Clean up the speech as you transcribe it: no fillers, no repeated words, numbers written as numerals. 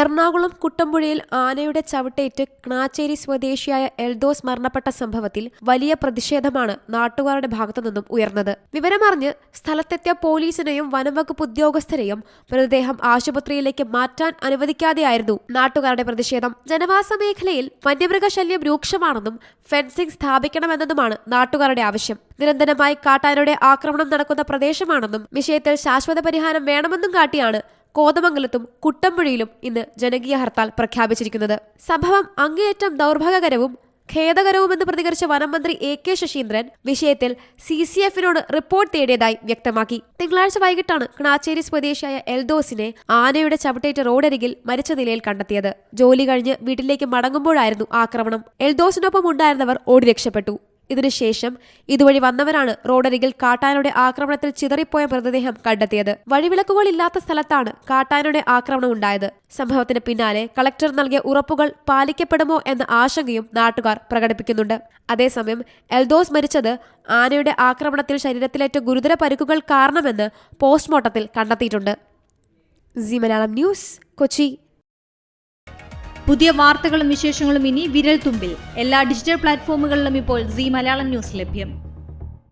എറണാകുളം കുട്ടമ്പുഴയിൽ ആനയുടെ ചവിട്ടേറ്റ് ക്ണാച്ചേരി സ്വദേശിയായ എൽദോസ് മരണപ്പെട്ട സംഭവത്തിൽ വലിയ പ്രതിഷേധമാണ് നാട്ടുകാരുടെ ഭാഗത്തുനിന്നും ഉയർന്നത്. വിവരമറിഞ്ഞ് സ്ഥലത്തെത്തിയ പോലീസിനെയും വനംവകുപ്പ് ഉദ്യോഗസ്ഥരെയും മൃതദേഹം ആശുപത്രിയിലേക്ക് മാറ്റാൻ അനുവദിക്കാതെയായിരുന്നു നാട്ടുകാരുടെ പ്രതിഷേധം. ജനവാസ മേഖലയിൽ വന്യമൃഗശല്യം രൂക്ഷമാണെന്നും ഫെൻസിംഗ് സ്ഥാപിക്കണമെന്നതുമാണ് നാട്ടുകാരുടെ ആവശ്യം. നിരന്തരമായി കാട്ടാനയുടെ ആക്രമണം നടക്കുന്ന പ്രദേശമാണെന്നും വിഷയത്തിൽ ശാശ്വത പരിഹാരം വേണമെന്നും കാട്ടിയാണ് കോതമംഗലത്തും കുട്ടമ്പുഴയിലും ഇന്ന് ജനകീയ ഹർത്താൽ പ്രഖ്യാപിച്ചിരിക്കുന്നത്. സംഭവം അങ്ങേയറ്റം ദൗർഭാഗ്യകരവും ഖേദകരവുമെന്ന് പ്രതികരിച്ച വനംമന്ത്രി AK ശശീന്ദ്രൻ വിഷയത്തിൽ CCF-നോട് റിപ്പോർട്ട് തേടിയതായി വ്യക്തമാക്കി. തിങ്കളാഴ്ച വൈകിട്ടാണ് ക്ണാച്ചേരി സ്വദേശിയായ എൽദോസിനെ ആനയുടെ ചവിട്ടേറ്റ് റോഡരികിൽ മരിച്ച നിലയിൽ കണ്ടെത്തിയത്. ജോലി കഴിഞ്ഞ് വീട്ടിലേക്ക് മടങ്ങുമ്പോഴായിരുന്നു ആക്രമണം. എൽദോസിനൊപ്പം ഉണ്ടായിരുന്നവർ ഓടി രക്ഷപ്പെട്ടു. ഇതിനുശേഷം ഇതുവഴി വന്നവരാണ് റോഡരികിൽ കാട്ടാനയുടെ ആക്രമണത്തിൽ ചിതറിപ്പോയ മൃതദേഹം കണ്ടെത്തിയത്. വഴിവിളക്കുകളില്ലാത്ത സ്ഥലത്താണ് കാട്ടാനയുടെ ആക്രമണം ഉണ്ടായത്. സംഭവത്തിന് പിന്നാലെ കളക്ടർ നൽകിയ ഉറപ്പുകൾ പാലിക്കപ്പെടുമോ എന്ന ആശങ്കയും നാട്ടുകാർ പ്രകടിപ്പിക്കുന്നുണ്ട്. അതേസമയം എൽദോസ് മരിച്ചത് ആനയുടെ ആക്രമണത്തിൽ ശരീരത്തിലേറ്റ ഗുരുതര പരിക്കുകൾ കാരണമെന്ന് പോസ്റ്റ്മോർട്ടത്തിൽ കണ്ടെത്തിയിട്ടുണ്ട്. Zee Malayalam news, Kochi. പുതിയ വാർത്തകളും വിശേഷങ്ങളും ഇനി വിരൽ തുമ്പിൽ. എല്ലാ ഡിജിറ്റൽ പ്ലാറ്റ്ഫോമുകളിലും ഇപ്പോൾ സീ മലയാളം ന്യൂസ് ലഭ്യം.